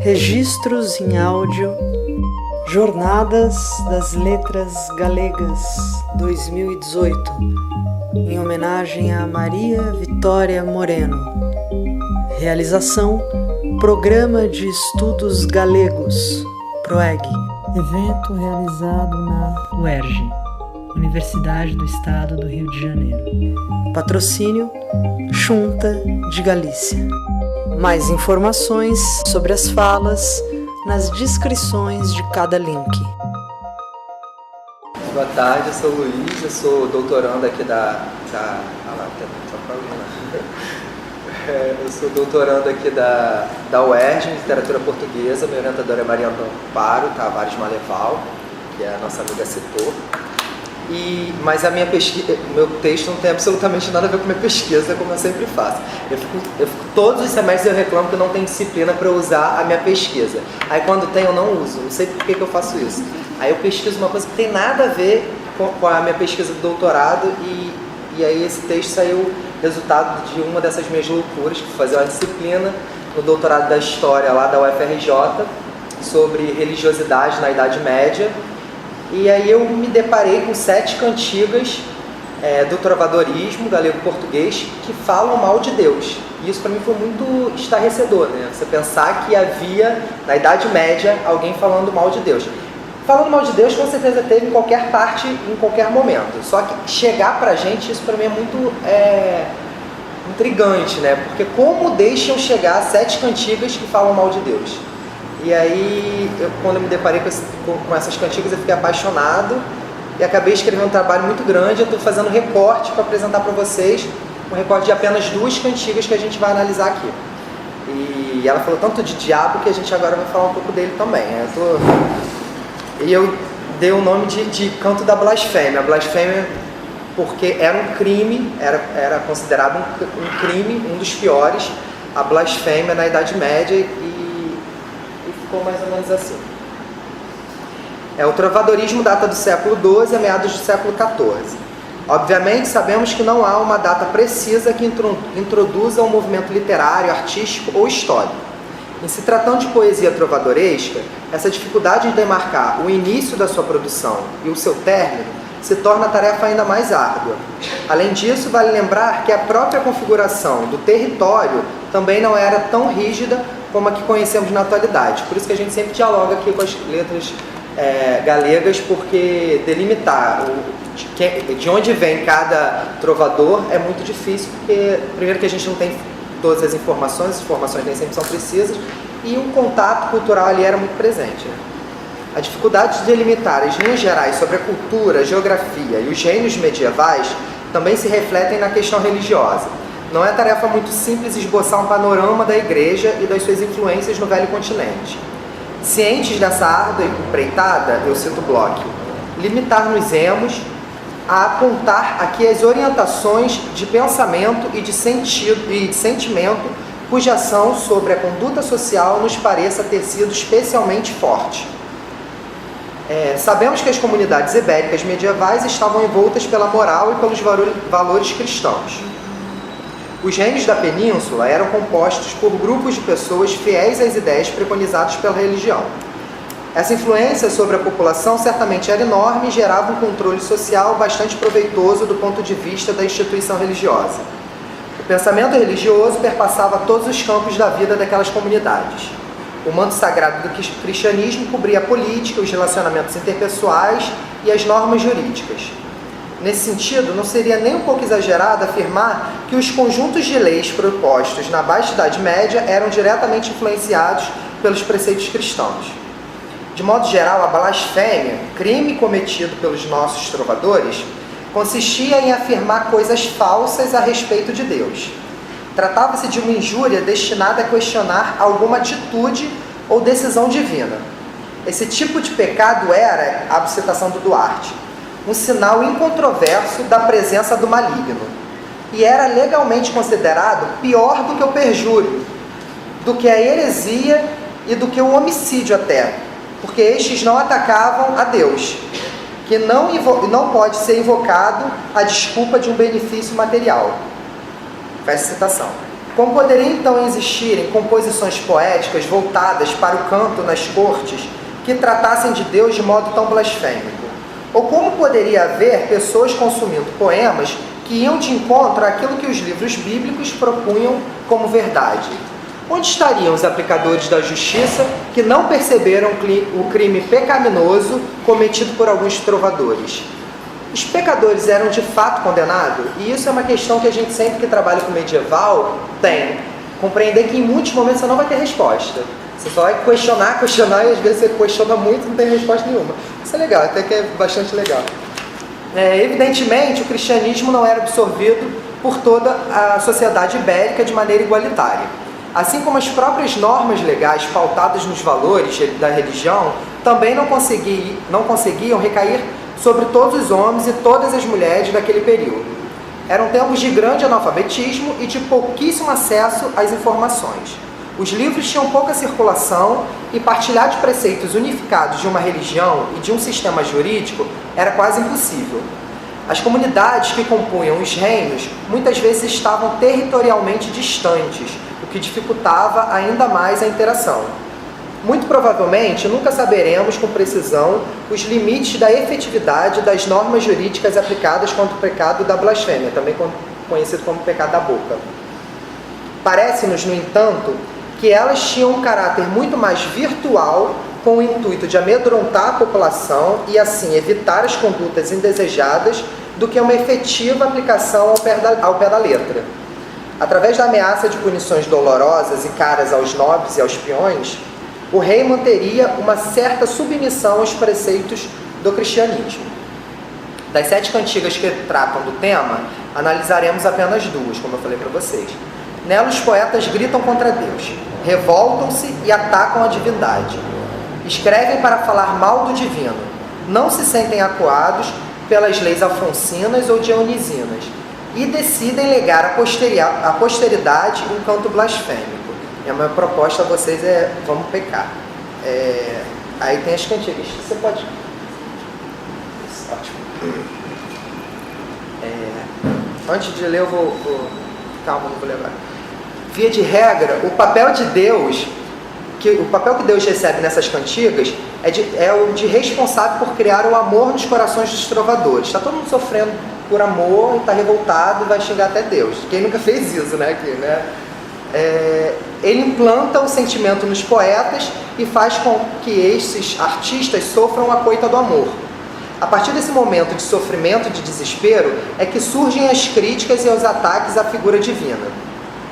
Registros em áudio, Jornadas das Letras Galegas 2018, em homenagem a Maria Vitória Moreno. Realização: Programa de Estudos Galegos, PROEG. Evento realizado na UERJ, Universidade do Estado do Rio de Janeiro. Patrocínio: Xunta de Galícia. Mais informações sobre as falas nas descrições de cada link. Boa tarde, eu sou o Luiz, eu sou doutorando aqui eu sou doutorando aqui da UERJ, em Literatura Portuguesa. Minha orientadora é Maria Amparo Tavares Maleval, que a nossa amiga citou. Mas a minha pesquisa, meu texto não tem absolutamente nada a ver com a minha pesquisa, como eu sempre faço. Eu fico todos os semestres eu reclamo que não tem disciplina para usar a minha pesquisa. Aí quando tem eu não uso, não sei por que eu faço isso. Aí eu pesquiso uma coisa que tem nada a ver com a minha pesquisa do doutorado e aí esse texto saiu resultado de uma dessas minhas loucuras, que foi fazer uma disciplina no doutorado da História lá da UFRJ sobre religiosidade na Idade Média. E aí eu me deparei com 7 cantigas do trovadorismo galego-português que falam mal de Deus. E isso para mim foi muito estarrecedor, né? Você pensar que havia, na Idade Média, alguém falando mal de Deus. Falando mal de Deus, com certeza teve em qualquer parte, em qualquer momento. Só que chegar pra gente, isso pra mim é muito intrigante, né? Porque como deixam chegar 7 cantigas que falam mal de Deus? E aí, quando eu me deparei com essas cantigas, eu fiquei apaixonado e acabei escrevendo um trabalho muito grande. Eu estou fazendo recorte para apresentar para vocês, um recorte de apenas 2 cantigas que a gente vai analisar aqui. E ela falou tanto de diabo que a gente agora vai falar um pouco dele também. E eu dei o nome de Canto da Blasfêmia. A blasfêmia porque era um crime, era considerado um crime, um dos piores, a blasfêmia na Idade Média, e ficou mais ou menos assim. O trovadorismo data do século XII a meados do século XIV. Obviamente, sabemos que não há uma data precisa que introduza um movimento literário, artístico ou histórico. Em se tratando de poesia trovadoresca, essa dificuldade de demarcar o início da sua produção e o seu término se torna a tarefa ainda mais árdua. Além disso, vale lembrar que a própria configuração do território também não era tão rígida como a que conhecemos na atualidade. Por isso que a gente sempre dialoga aqui com as letras galegas, porque delimitar de onde vem cada trovador é muito difícil, porque primeiro que a gente não tem todas as informações nem sempre são precisas, e o contato cultural ali era muito presente, né? A dificuldade de delimitar as linhas gerais sobre a cultura, a geografia e os reinos medievais também se refletem na questão religiosa. Não é tarefa muito simples esboçar um panorama da Igreja e das suas influências no Velho Continente. Cientes dessa árdua empreitada, eu cito Bloch, limitar-nos-emos a apontar aqui as orientações de pensamento e de sentimento cuja ação sobre a conduta social nos pareça ter sido especialmente forte. Sabemos que as comunidades ibéricas medievais estavam envoltas pela moral e pelos valores cristãos. Os reinos da península eram compostos por grupos de pessoas fiéis às ideias preconizadas pela religião. Essa influência sobre a população certamente era enorme e gerava um controle social bastante proveitoso do ponto de vista da instituição religiosa. O pensamento religioso perpassava todos os campos da vida daquelas comunidades. O manto sagrado do cristianismo cobria a política, os relacionamentos interpessoais e as normas jurídicas. Nesse sentido, não seria nem um pouco exagerado afirmar que os conjuntos de leis propostos na Baixa Idade Média eram diretamente influenciados pelos preceitos cristãos. De modo geral, a blasfêmia, crime cometido pelos nossos trovadores, consistia em afirmar coisas falsas a respeito de Deus. Tratava-se de uma injúria destinada a questionar alguma atitude ou decisão divina. Esse tipo de pecado era, a citação do Duarte, um sinal incontroverso da presença do maligno, e era legalmente considerado pior do que o perjúrio, do que a heresia e do que o homicídio até, porque estes não atacavam a Deus, que não pode ser invocado a desculpa de um benefício material. Fecha a citação. Como poderia então existirem composições poéticas voltadas para o canto nas cortes que tratassem de Deus de modo tão blasfêmico? Ou como poderia haver pessoas consumindo poemas que iam de encontro àquilo que os livros bíblicos propunham como verdade? Onde estariam os aplicadores da justiça que não perceberam o crime pecaminoso cometido por alguns trovadores? Os pecadores eram de fato condenados? E isso é uma questão que a gente sempre que trabalha com medieval tem. Compreender que em muitos momentos você não vai ter resposta. Você só vai questionar e às vezes você questiona muito e não tem resposta nenhuma. Isso é legal, até que é bastante legal. Evidentemente, o cristianismo não era absorvido por toda a sociedade ibérica de maneira igualitária. Assim como as próprias normas legais pautadas nos valores da religião também não conseguiam recair sobre todos os homens e todas as mulheres daquele período. Eram tempos de grande analfabetismo e de pouquíssimo acesso às informações. Os livros tinham pouca circulação e partilhar de preceitos unificados de uma religião e de um sistema jurídico era quase impossível. As comunidades que compunham os reinos muitas vezes estavam territorialmente distantes, o que dificultava ainda mais a interação. Muito provavelmente, nunca saberemos com precisão os limites da efetividade das normas jurídicas aplicadas contra o pecado da blasfêmia, também conhecido como pecado da boca. Parece-nos, no entanto, que elas tinham um caráter muito mais virtual, com o intuito de amedrontar a população e, assim, evitar as condutas indesejadas, do que uma efetiva aplicação ao pé da letra. Através da ameaça de punições dolorosas e caras aos nobres e aos peões, o rei manteria uma certa submissão aos preceitos do cristianismo. Das 7 cantigas que tratam do tema, analisaremos apenas 2, como eu falei para vocês. Nela, os poetas gritam contra Deus, revoltam-se e atacam a divindade. Escrevem para falar mal do divino, não se sentem acuados pelas leis alfonsinas ou dionysinas e decidem legar à posteridade um canto blasfêmico. E a minha proposta a vocês é: vamos pecar. Aí tem as cantigas. Você pode... Isso, ótimo. Antes de ler, eu vou... Calma, não vou levar. Via de regra, o papel de Deus, o papel que Deus recebe nessas cantigas é o de responsável por criar o amor nos corações dos trovadores. Está todo mundo sofrendo por amor, está revoltado e vai chegar até Deus. Quem nunca fez isso, né? Aqui, né? Ele implanta o sentimento nos poetas e faz com que esses artistas sofram a coita do amor. A partir desse momento de sofrimento e de desespero é que surgem as críticas e os ataques à figura divina.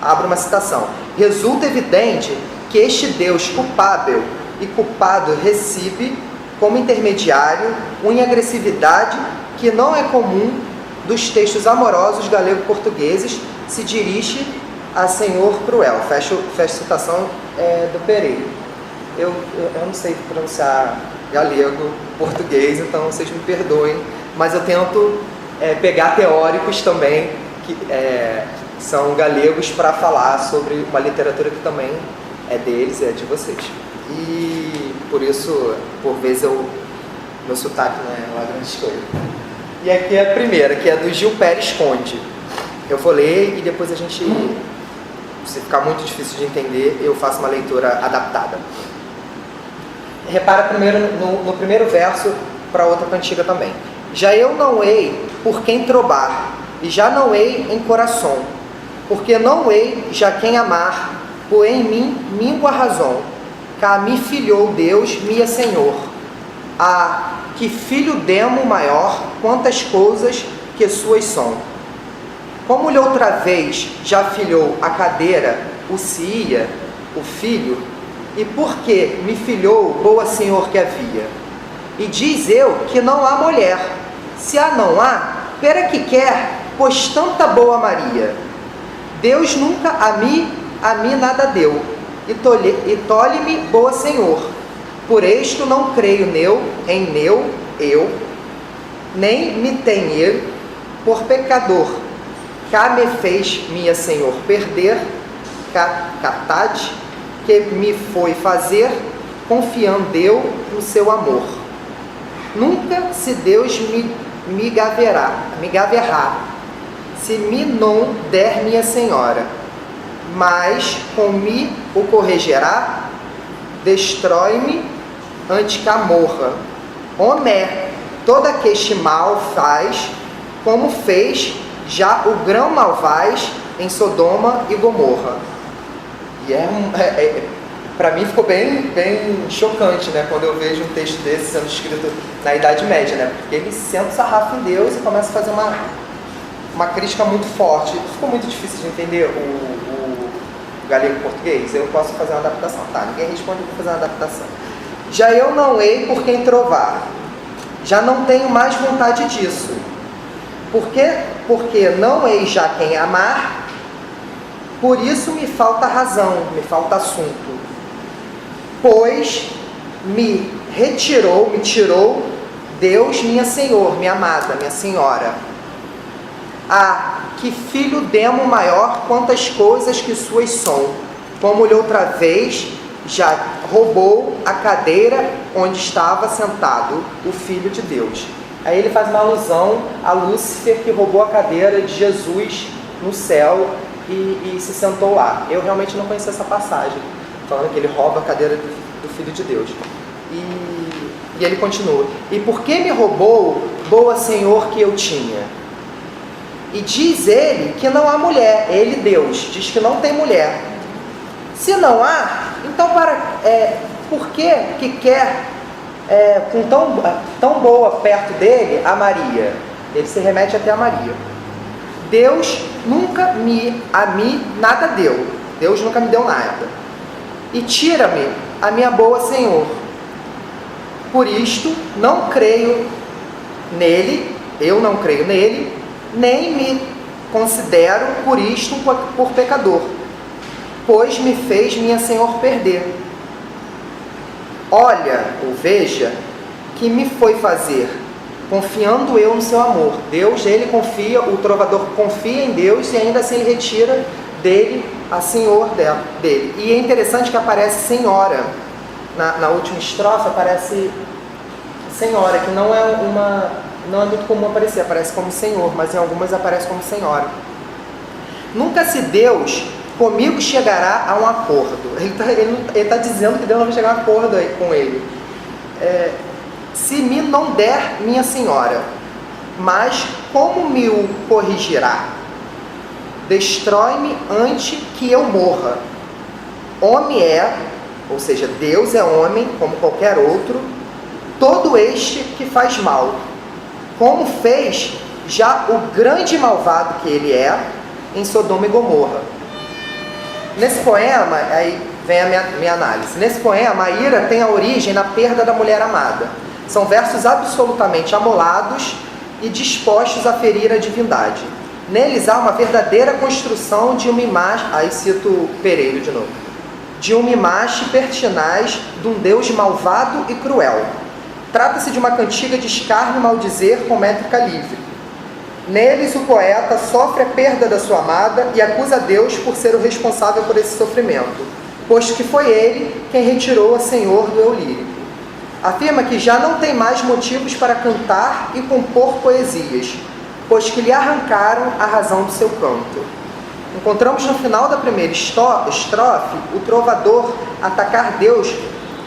Abro uma citação. Resulta evidente que este Deus culpável e culpado recebe como intermediário uma agressividade que não é comum dos textos amorosos galego-portugueses, se dirige a Senhor cruel. Fecha a citação do Pereira. Eu não sei pronunciar galego, português, então vocês me perdoem, mas eu tento pegar teóricos também que são galegos para falar sobre uma literatura que também é deles, é de vocês. E por isso, por vezes, meu sotaque não é uma grande coisa. E aqui é a primeira, que é do Gil Pérez Conde. Eu vou ler e depois a gente, se ficar muito difícil de entender, eu faço uma leitura adaptada. Repara primeiro no primeiro verso para outra cantiga também. Já eu não hei por quem trobar, e já não hei em coração, porque não hei já quem amar, por em mim mingua a razão. Cá me filhou Deus, minha Senhor. Ah, que filho demo maior, quantas coisas que suas são. Como-lhe outra vez já filhou a cadeira, o cia, o filho, e por que me filhou, boa Senhor, que havia? E diz eu que não há mulher. Se há não há, pera que quer, pois tanta boa Maria. Deus nunca a mim nada deu, e tolhe-me, boa Senhor. Por isto não creio eu, nem me tem ele por pecador. Cá me fez, minha Senhor, perder, catade, que me foi fazer, confiando eu no seu amor. Nunca se Deus me gaverá, se me não der, minha Senhora, mas com me o corrigirá, destrói-me antes que morra. Homé, toda que este mal faz, como fez já o grão malvaz em Sodoma e Gomorra. E para mim ficou bem chocante, né, quando eu vejo um texto desse sendo escrito na Idade Média, né, porque ele senta o sarrafo em Deus e começa a fazer uma crítica muito forte. Ficou muito difícil de entender o galego-português. Eu posso fazer uma adaptação, tá? Ninguém responde, eu vou fazer uma adaptação. Já eu não hei por quem trovar, já não tenho mais vontade disso. Por quê? Porque não hei já quem amar, por isso me falta razão, me falta assunto. Pois me tirou Deus, minha Senhor, minha amada, minha Senhora. Ah, que filho demo maior, quantas coisas que suas são, como-lhe outra vez já roubou a cadeira onde estava sentado o Filho de Deus. Aí ele faz uma alusão a Lúcifer, que roubou a cadeira de Jesus no céu e se sentou lá. Eu realmente não conhecia essa passagem, falando que ele rouba a cadeira do Filho de Deus. E ele continua: e por que me roubou, boa Senhor, que eu tinha? E diz ele que não há mulher. Ele, Deus, diz que não tem mulher. Se não há, então por que quer com tão boa perto dele a Maria? Ele se remete até a Maria. Deus nunca a mim nada deu. Deus nunca me deu nada. E tira-me a minha boa Senhor. Por isto não creio nele, eu não creio nele, nem me considero por isto por pecador, pois me fez minha Senhor perder. Olha, ou veja, que me foi fazer, confiando eu no seu amor. Deus, ele confia, o trovador confia em Deus e ainda assim ele retira dele a Senhor dele. E é interessante que aparece Senhora. Na última estrofe aparece Senhora, que não é muito comum aparecer, aparece como Senhor, mas em algumas aparece como Senhora. Nunca se Deus comigo chegará a um acordo. Ele está dizendo que Deus não vai chegar a um acordo com ele. Se me não der minha Senhora, mas como me o corrigirá? Destrói-me antes que eu morra. Homem ou seja, Deus é homem como qualquer outro, todo este que faz mal, como fez já o grande malvado que ele é em Sodoma e Gomorra. Nesse poema, aí vem a minha análise. Nesse poema, a ira tem a origem na perda da mulher amada. São versos absolutamente amolados e dispostos a ferir a divindade. Neles há uma verdadeira construção de uma imagem, aí cito Pereiro de novo, de uma imagem pertinaz de um Deus malvado e cruel. Trata-se de uma cantiga de escárnio e maldizer com métrica livre. Neles o poeta sofre a perda da sua amada e acusa Deus por ser o responsável por esse sofrimento, posto que foi ele quem retirou a Senhor do eu lírico. Afirma que já não tem mais motivos para cantar e compor poesias, pois que lhe arrancaram a razão do seu canto. Encontramos no final da primeira estrofe o trovador atacar Deus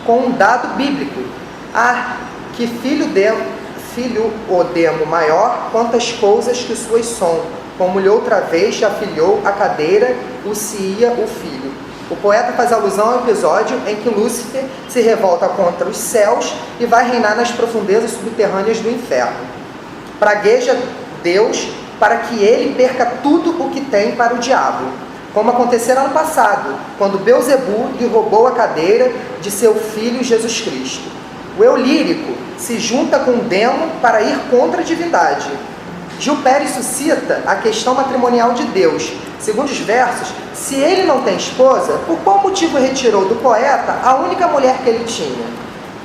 com um dado bíblico. Ah, que filho o demo maior, quantas coisas que suas são, como lhe outra vez já filhou a cadeira, o se-ia o filho. O poeta faz alusão ao episódio em que Lúcifer se revolta contra os céus e vai reinar nas profundezas subterrâneas do inferno. Pragueja Deus para que ele perca tudo o que tem para o diabo, como acontecera no passado, quando Beelzebu lhe roubou a cadeira de seu filho Jesus Cristo. O eu lírico se junta com o demo para ir contra a divindade. Gil Pérez suscita a questão matrimonial de Deus. Segundo os versos, se ele não tem esposa, por qual motivo retirou do poeta a única mulher que ele tinha?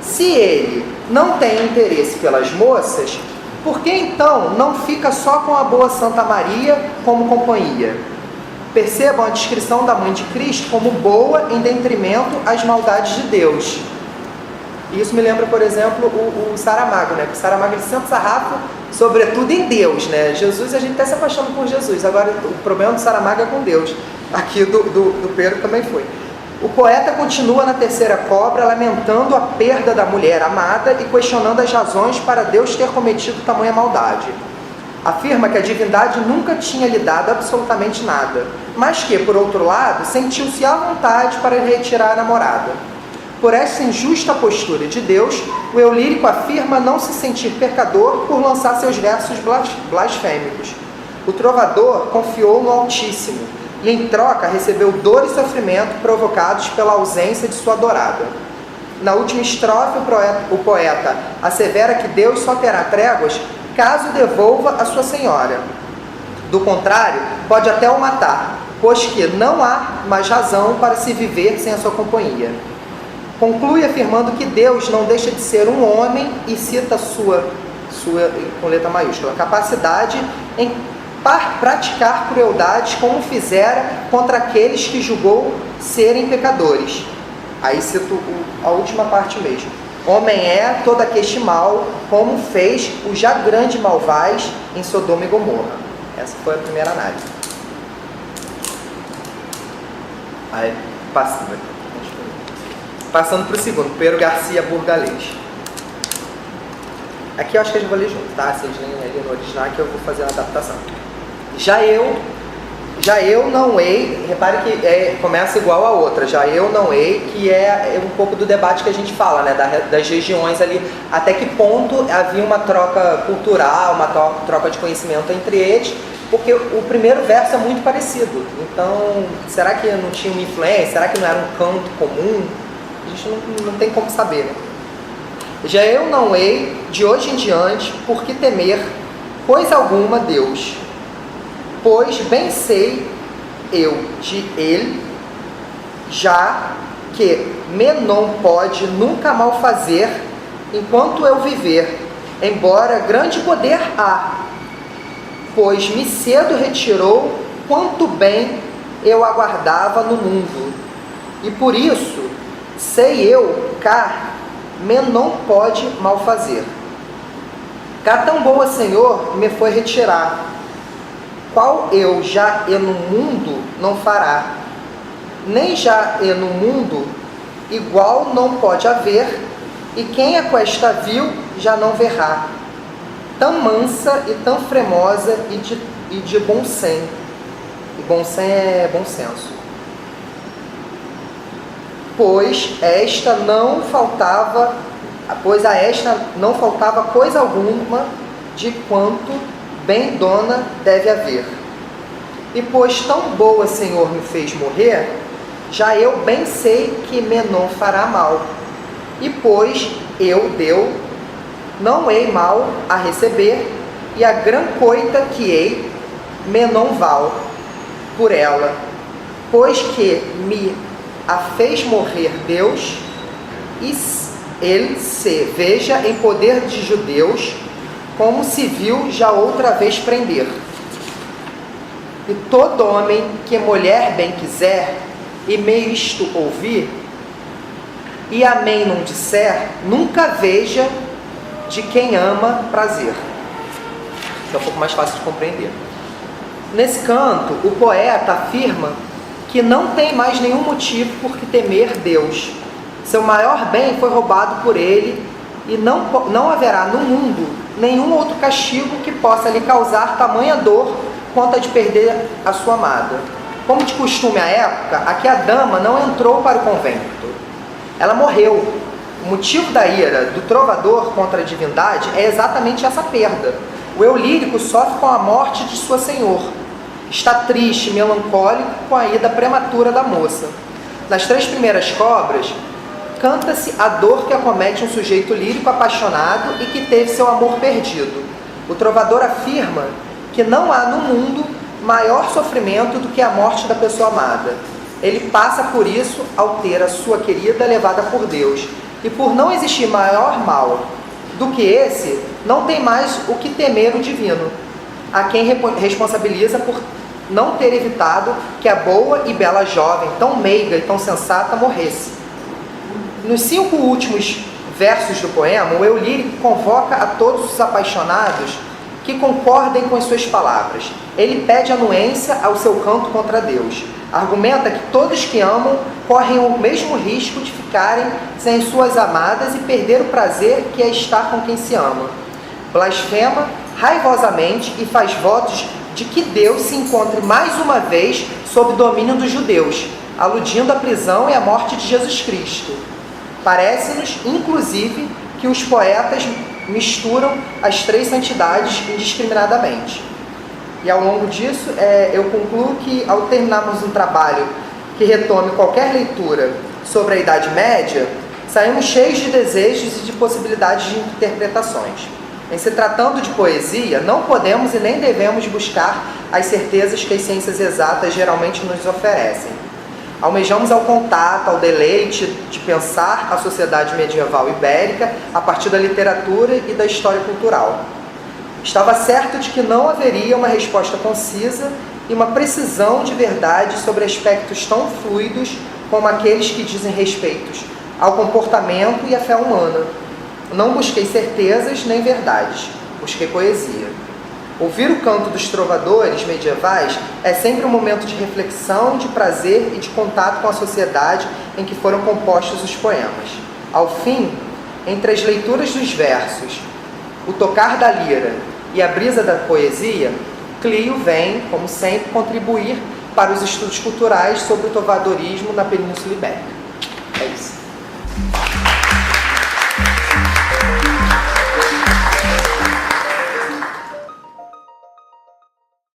Se ele não tem interesse pelas moças, por que então não fica só com a boa Santa Maria como companhia? Percebam a descrição da mãe de Cristo como boa em detrimento às maldades de Deus. Isso me lembra, por exemplo, o Saramago, né? Porque o Saramago ele sempre sarrafa, sobretudo em Deus, né? Jesus, a gente até se apaixona por Jesus. Agora, o problema do Saramago é com Deus. aqui do Pedro também foi. O poeta continua na terceira cobra, lamentando a perda da mulher amada e questionando as razões para Deus ter cometido tamanha maldade. Afirma que a divindade nunca tinha lhe dado absolutamente nada, mas que, por outro lado, sentiu-se à vontade para retirar a namorada. Por essa injusta postura de Deus, o eu lírico afirma não se sentir pecador por lançar seus versos blasfêmicos. O trovador confiou no Altíssimo e, em troca, recebeu dor e sofrimento provocados pela ausência de sua adorada. Na última estrofe, o poeta assevera que Deus só terá tréguas caso devolva a sua senhora. Do contrário, pode até o matar, pois que não há mais razão para se viver sem a sua companhia. Conclui afirmando que Deus não deixa de ser um homem e cita sua com letra maiúscula, capacidade em praticar crueldades como fizera contra aqueles que julgou serem pecadores. Aí cito a última parte mesmo. Homem é todo aqueste mal, como fez o já grande malvaz em Sodoma e Gomorra. Essa foi a primeira análise. Aí, passando para o segundo, Pero Garcia Burgalês. Aqui eu acho que a gente vai ler junto, tá? Vocês leem ali no original que eu vou fazer a adaptação. Já eu não hei, repare que começa igual a outra, já eu não hei, que é um pouco do debate que a gente fala, né, das regiões ali, até que ponto havia uma troca cultural, uma troca de conhecimento entre eles, porque o primeiro verso é muito parecido, então, será que não tinha uma influência, será que não era um canto comum? A gente não tem como saber, né? Já eu não hei, de hoje em diante, por que temer coisa alguma Deus, pois bem sei eu de ele, já que me não pode nunca mal fazer enquanto eu viver, embora grande poder há, pois me cedo retirou quanto bem eu aguardava no mundo, e por isso sei eu cá me não pode mal fazer. Cá tão boa, Senhor, me foi retirar, qual eu já e no mundo não fará, nem já e no mundo igual não pode haver, e quem a questa viu já não verá, tão mansa e tão fremosa e de bom sen. E bom sen é bom senso. Pois a esta não faltava coisa alguma de quanto bem dona deve haver. E pois tão boa, Senhor, me fez morrer, já eu bem sei que me não fará mal. E pois eu deu, não hei mal a receber, e a gran coita que hei, me não val por ela, pois que me a fez morrer Deus, e ele se veja em poder de judeus, como se viu já outra vez prender. E todo homem que mulher bem quiser, e meio isto ouvir, e amém não disser, nunca veja de quem ama prazer. É um pouco mais fácil de compreender. Nesse canto, o poeta afirma que não tem mais nenhum motivo por que temer Deus. Seu maior bem foi roubado por ele, e não haverá no mundo nenhum outro castigo que possa lhe causar tamanha dor quanto a de perder a sua amada. Como de costume à época, aqui a dama não entrou para o convento. Ela morreu. O motivo da ira do trovador contra a divindade é exatamente essa perda. O eu lírico sofre com a morte de sua senhor. Está triste, melancólico com a ida prematura da moça. Nas 3 primeiras cobras, canta-se a dor que acomete um sujeito lírico apaixonado e que teve seu amor perdido. O trovador afirma que não há no mundo maior sofrimento do que a morte da pessoa amada. Ele passa por isso ao ter a sua querida levada por Deus. E por não existir maior mal do que esse, não tem mais o que temer o divino, a quem responsabiliza por não ter evitado que a boa e bela jovem, tão meiga e tão sensata, morresse. Nos 5 últimos versos do poema, o eu lírico convoca a todos os apaixonados que concordem com as suas palavras. Ele pede anuência ao seu canto contra Deus. Argumenta que todos que amam correm o mesmo risco de ficarem sem suas amadas e perder o prazer que é estar com quem se ama. Blasfema raivosamente e faz votos de que Deus se encontre mais uma vez sob domínio dos judeus, aludindo à prisão e à morte de Jesus Cristo. Parece-nos, inclusive, que os poetas misturam as três santidades indiscriminadamente. E ao longo disso, eu concluo que, ao terminarmos um trabalho que retome qualquer leitura sobre a Idade Média, saímos cheios de desejos e de possibilidades de interpretações. Em se tratando de poesia, não podemos e nem devemos buscar as certezas que as ciências exatas geralmente nos oferecem. Almejamos ao contato, ao deleite de pensar a sociedade medieval ibérica a partir da literatura e da história cultural. Estava certo de que não haveria uma resposta concisa e uma precisão de verdade sobre aspectos tão fluidos como aqueles que dizem respeito ao comportamento e à fé humana. Não busquei certezas nem verdades, busquei poesia. Ouvir o canto dos trovadores medievais é sempre um momento de reflexão, de prazer e de contato com a sociedade em que foram compostos os poemas. Ao fim, entre as leituras dos versos, o tocar da lira e a brisa da poesia, Clio vem, como sempre, contribuir para os estudos culturais sobre o trovadorismo na Península Ibérica. É isso.